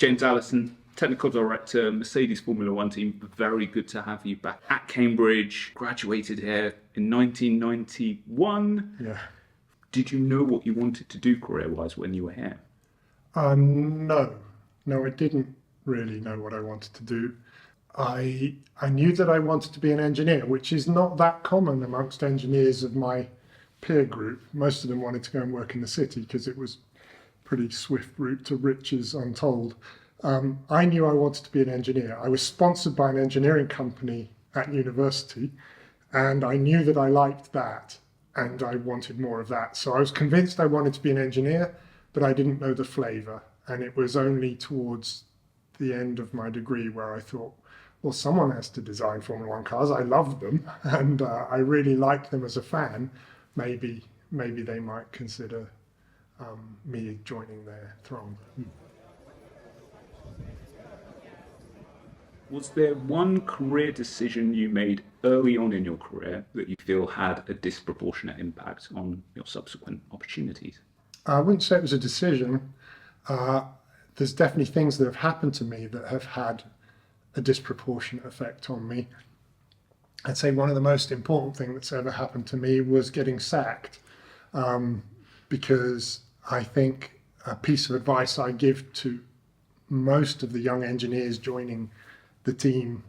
James Allison, Technical Director, Mercedes Formula One team. Very good to have you back at Cambridge. Graduated here in 1991. Yeah. Did you know what you wanted to do career-wise when you were here? No, I didn't really know what I wanted to do. I knew that I wanted to be an engineer, which is not that common amongst engineers of my peer group. Most of them wanted to go and work in the city because it was a pretty swift route to riches, untold. I knew I wanted to be an engineer. I was sponsored by an engineering company at university, and I knew that I liked that, and I wanted more of that. So I was convinced I wanted to be an engineer, but I didn't know the flavour. And it was only towards the end of my degree where I thought, well, someone has to design Formula One cars. I loved them, and I really liked them as a fan. Maybe they might consider me joining their throng. Was there one career decision you made early on in your career that you feel had a disproportionate impact on your subsequent opportunities? I wouldn't say it was a decision. There's definitely things that have happened to me that have had a disproportionate effect on me. I'd say one of the most important things that's ever happened to me was getting sacked, because I think a piece of advice I give to most of the young engineers joining the team,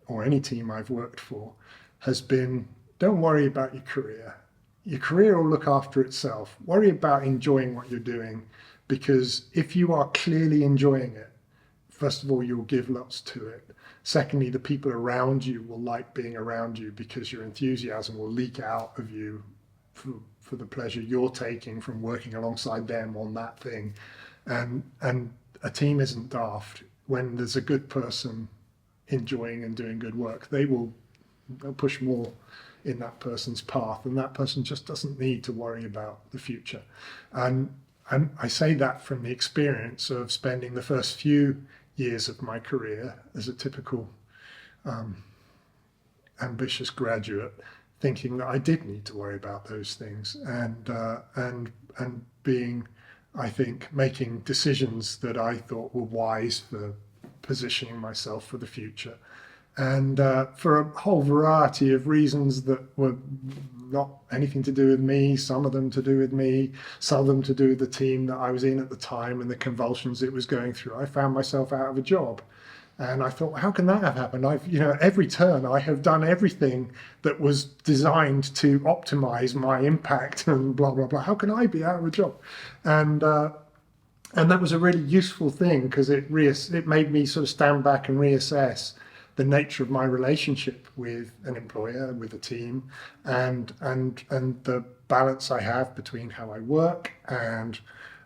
or any team I've worked for, has been, don't worry about your career. Your career will look after itself. Worry about enjoying what you're doing, because if you are clearly enjoying it, first of all, you'll give lots to it. Secondly, the people around you will like being around you because your enthusiasm will leak out of you for the pleasure you're taking from working alongside them on that thing. And a team isn't daft. When there's a good person enjoying and doing good work, they'll push more in that person's path, and that person just doesn't need to worry about the future. And I say that from the experience of spending the first few years of my career as a typical ambitious graduate, thinking that I did need to worry about those things, and being, I think, making decisions that I thought were wise for positioning myself for the future, and for a whole variety of reasons that were not anything to do with me, some of them to do with me, some of them to do with the team that I was in at the time and the convulsions it was going through. I found myself out of a job, and I thought, how can that have happened? Every turn I have done everything that was designed to optimize my impact and blah blah blah. How can I be out of a job? And that was a really useful thing, because it made me sort of stand back and reassess the nature of my relationship with an employer, with a team, and the balance I have between how I work and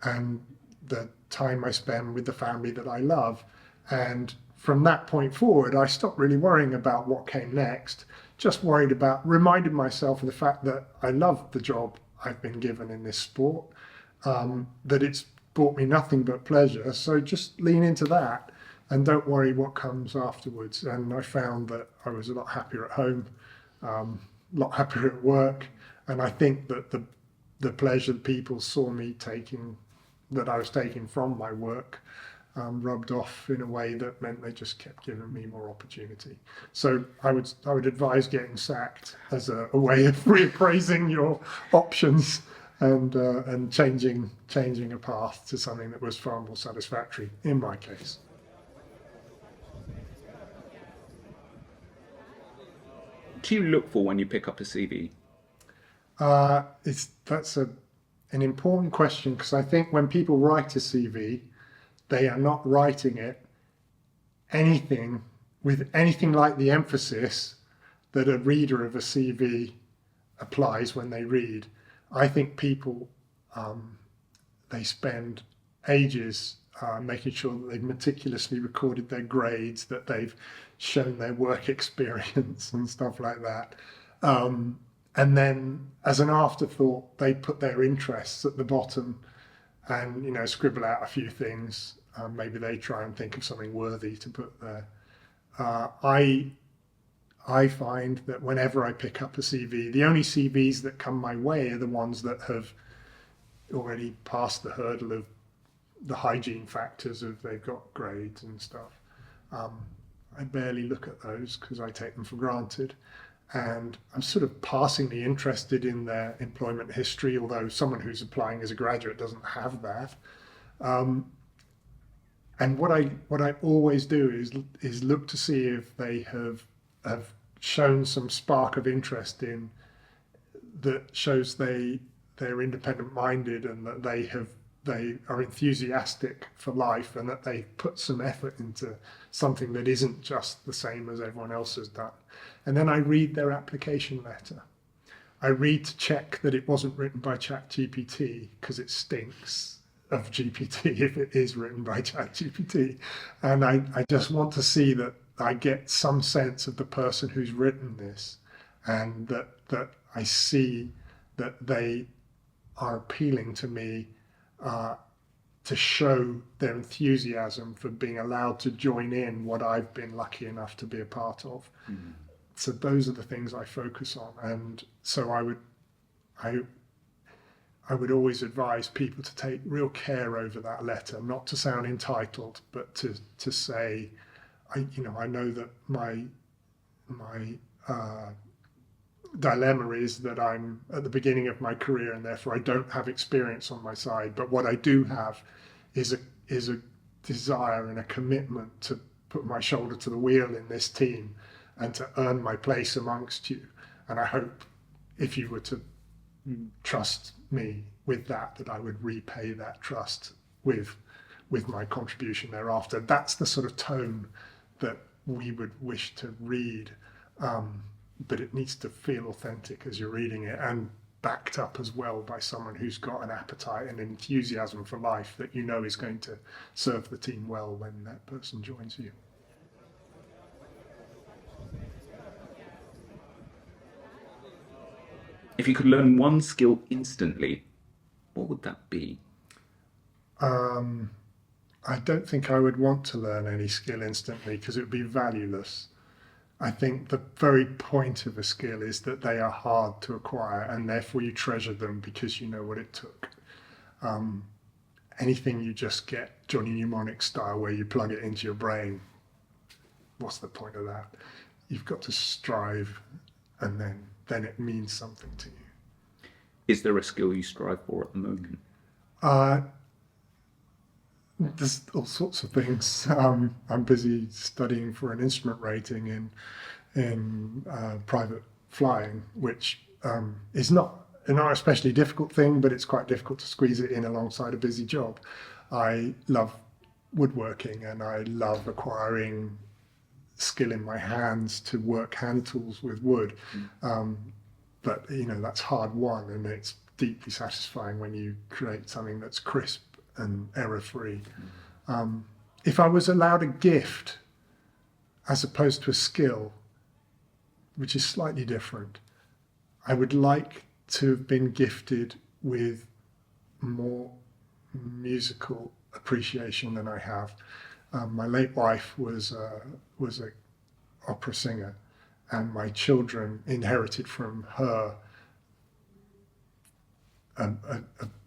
the time I spend with the family that I love. And from that point forward, I stopped really worrying about what came next, just reminded myself of the fact that I love the job I've been given in this sport, that it's brought me nothing but pleasure. So just lean into that and don't worry what comes afterwards. And I found that I was a lot happier at home, a lot happier at work. And I think that the pleasure that people saw me taking, that I was taking from my work, rubbed off in a way that meant they just kept giving me more opportunity. So I would advise getting sacked as a way of reappraising your options and changing a path to something that was far more satisfactory in my case. What do you look for when you pick up a CV? That's an important question, because I think when people write a CV, they are not writing it with anything like the emphasis that a reader of a CV applies when they read. I think people, they spend ages making sure that they've meticulously recorded their grades, that they've shown their work experience and stuff like that. And then as an afterthought, they put their interests at the bottom and, scribble out a few things. Maybe they try and think of something worthy to put there. I find that whenever I pick up a CV, the only CVs that come my way are the ones that have already passed the hurdle of the hygiene factors of they've got grades and stuff. I barely look at those because I take them for granted. And I'm sort of passingly interested in their employment history, although someone who's applying as a graduate doesn't have that. And what I always do is look to see if they have shown some spark of interest in that shows they're independent minded and that they are enthusiastic for life and that they put some effort into something that isn't just the same as everyone else has done. And then I read their application letter. I read to check that it wasn't written by ChatGPT, because it stinks of GPT if it is written by ChatGPT. And I just want to see that I get some sense of the person who's written this, and that I see that they are appealing to me to show their enthusiasm for being allowed to join in what I've been lucky enough to be a part of. Mm. So those are the things I focus on. And so I would always advise people to take real care over that letter, not to sound entitled, but to say, I know that my dilemma is that I'm at the beginning of my career and therefore I don't have experience on my side. But what I do have is a desire and a commitment to put my shoulder to the wheel in this team and to earn my place amongst you. And I hope if you were to trust me with that I would repay that trust with my contribution thereafter. That's the sort of tone that we would wish to read. But it needs to feel authentic as you're reading it, and backed up as well by someone who's got an appetite and enthusiasm for life that you know is going to serve the team well when that person joins you. If you could learn one skill instantly, what would that be? I don't think I would want to learn any skill instantly because it would be valueless. I think the very point of a skill is that they are hard to acquire and therefore you treasure them because you know what it took. Anything you just get Johnny Mnemonic style where you plug it into your brain, what's the point of that? You've got to strive and then it means something to you. Is there a skill you strive for at the moment? There's all sorts of things. I'm busy studying for an instrument rating in private flying, which is not an especially difficult thing, but it's quite difficult to squeeze it in alongside a busy job. I love woodworking and I love acquiring skill in my hands to work hand tools with wood. But that's hard won, and it's deeply satisfying when you create something that's crisp and error-free. If I was allowed a gift as opposed to a skill, which is slightly different, I would like to have been gifted with more musical appreciation than I have. My late wife was an opera singer, and my children inherited from her a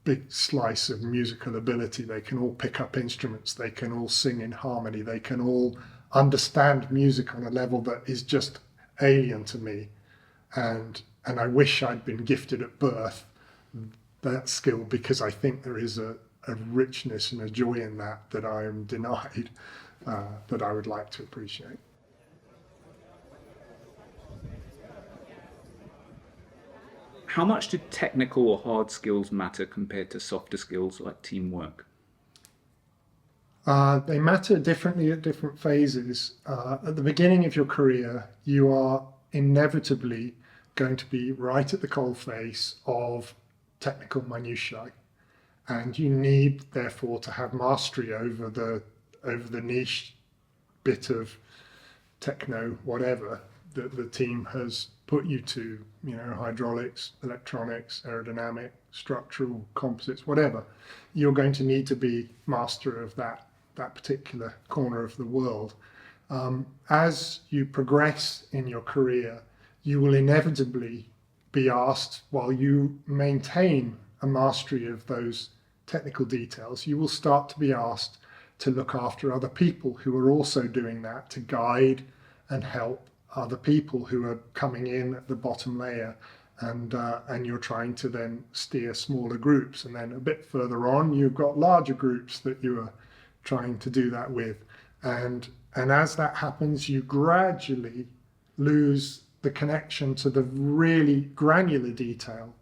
big slice of musical ability. They can all pick up instruments, they can all sing in harmony, they can all understand music on a level that is just alien to me. And I wish I'd been gifted at birth that skill, because I think there is a richness and a joy in that I am denied, that I would like to appreciate. How much do technical or hard skills matter compared to softer skills like teamwork? They matter differently at different phases. At the beginning of your career, you are inevitably going to be right at the coalface of technical minutiae, and you need, therefore, to have mastery over the niche bit of techno whatever that the team has put you to, hydraulics, electronics, aerodynamic, structural, composites, whatever. You're going to need to be master of that particular corner of the world. As you progress in your career, you will inevitably be asked, while you maintain a mastery of those technical details, you will start to be asked to look after other people who are also doing that, to guide and help other people who are coming in at the bottom layer, and you're trying to then steer smaller groups. And then a bit further on, you've got larger groups that you are trying to do that with. And as that happens, you gradually lose the connection to the really granular detail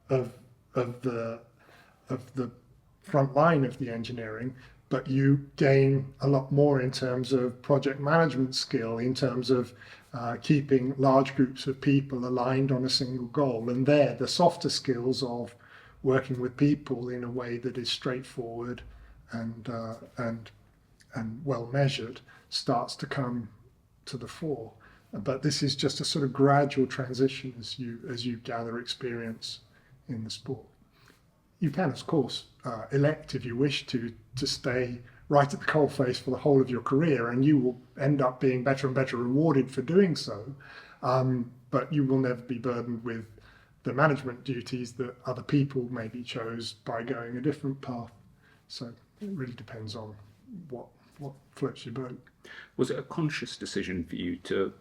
of the front line of the engineering, but you gain a lot more in terms of project management skill, in terms of keeping large groups of people aligned on a single goal. And there, the softer skills of working with people in a way that is straightforward and well measured starts to come to the fore. But this is just a sort of gradual transition as you gather experience in the sport. You can, of course, elect, if you wish to stay right at the coalface for the whole of your career, and you will end up being better and better rewarded for doing so. But you will never be burdened with the management duties that other people maybe chose by going a different path. So it really depends on what floats your boat. Was it a conscious decision for you to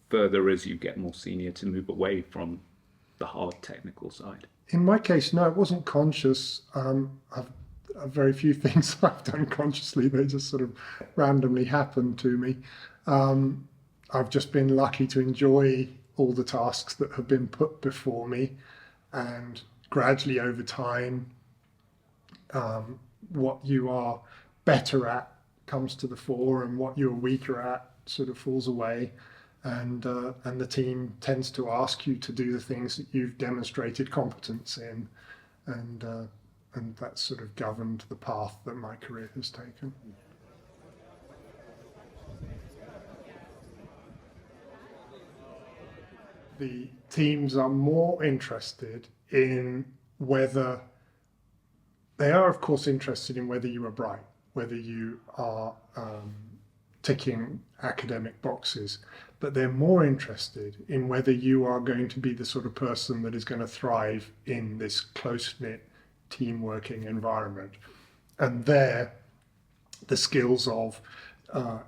further, as you get more senior, to move away from the hard technical side? In my case, no, it wasn't conscious. Very few things I've done consciously. They just sort of randomly happened to me. I've just been lucky to enjoy all the tasks that have been put before me, and gradually over time, what you are better at comes to the fore, and what you're weaker at sort of falls away. And the team tends to ask you to do the things that you've demonstrated competence in, and that's sort of governed the path that my career has taken. The teams are more interested in whether, they are of course interested in whether you are bright, whether you are ticking academic boxes, but they're more interested in whether you are going to be the sort of person that is going to thrive in this close-knit team working environment. And there, the skills of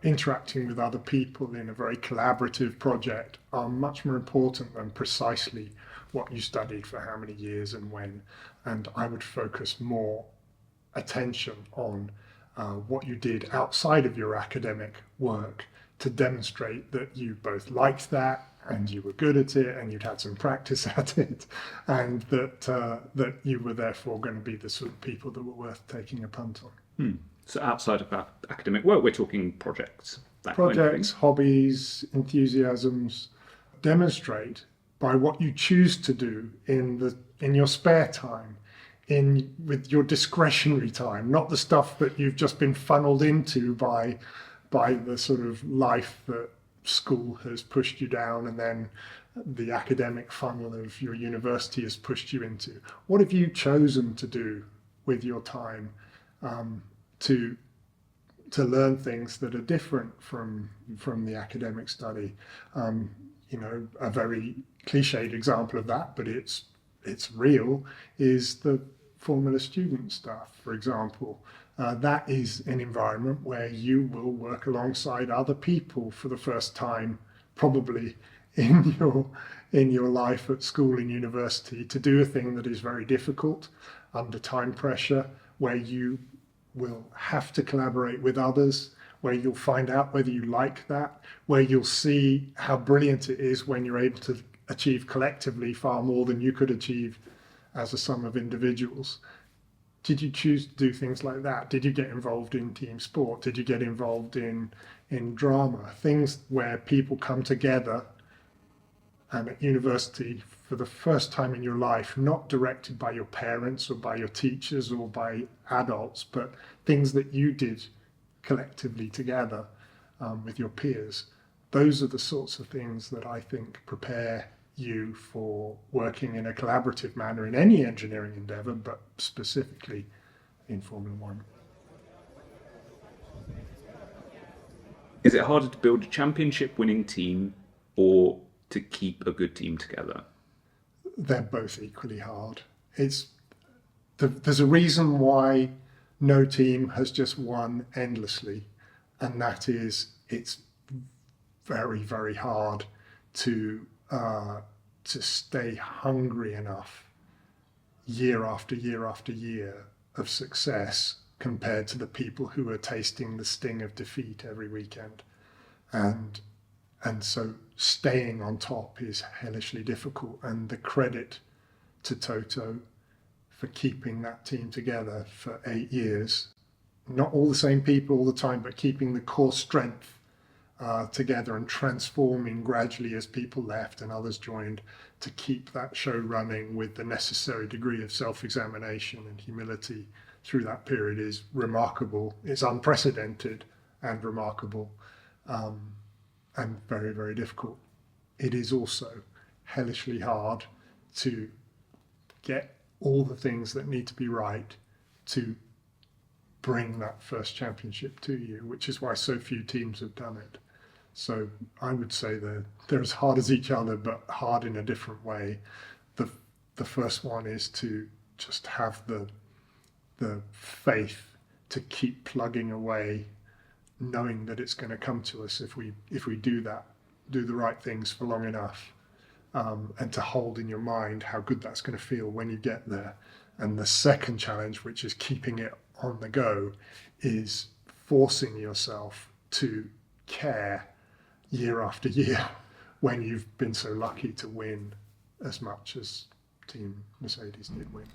interacting with other people in a very collaborative project are much more important than precisely what you studied for how many years and when. And I would focus more attention on what you did outside of your academic work to demonstrate that you both liked that and you were good at it and you'd had some practice at it, and that you were therefore going to be the sort of people that were worth taking a punt on. So outside of our academic work, we're talking projects. Projects, hobbies, enthusiasms. Demonstrate by what you choose to do in your spare time, with your discretionary time, not the stuff that you've just been funneled into by the sort of life that school has pushed you down and then the academic funnel of your university has pushed you into. What have you chosen to do with your time to learn things that are different from the academic study? A very cliched example of that, but it's real, is the Formula student stuff, for example. That is an environment where you will work alongside other people for the first time, probably in your life at school and university, to do a thing that is very difficult under time pressure, where you will have to collaborate with others, where you'll find out whether you like that, where you'll see how brilliant it is when you're able to achieve collectively far more than you could achieve as a sum of individuals. Did you choose to do things like that? Did you get involved in team sport? Did you get involved in drama? Things where people come together, and at university for the first time in your life, not directed by your parents or by your teachers or by adults, but things that you did collectively together with your peers. Those are the sorts of things that I think prepare you for working in a collaborative manner in any engineering endeavour, but specifically in Formula One. Is it harder to build a championship winning team or to keep a good team together? They're both equally hard. The there's a reason why no team has just won endlessly, and that is it's very, very hard to stay hungry enough year after year after year of success compared to the people who are tasting the sting of defeat every weekend. And so staying on top is hellishly difficult, and the credit to Toto for keeping that team together for 8 years, not all the same people all the time, but keeping the core strength together and transforming gradually as people left and others joined, to keep that show running with the necessary degree of self-examination and humility through that period is remarkable. It's unprecedented and remarkable, and very, very difficult. It is also hellishly hard to get all the things that need to be right to bring that first championship to you, which is why so few teams have done it. So I would say they're as hard as each other, but hard in a different way. The first one is to just have the faith to keep plugging away, knowing that it's going to come to us if we do that, do the right things for long enough, and to hold in your mind how good that's going to feel when you get there. And the second challenge, which is keeping it on the go, is forcing yourself to care year after year when you've been so lucky to win as much as Team Mercedes did win.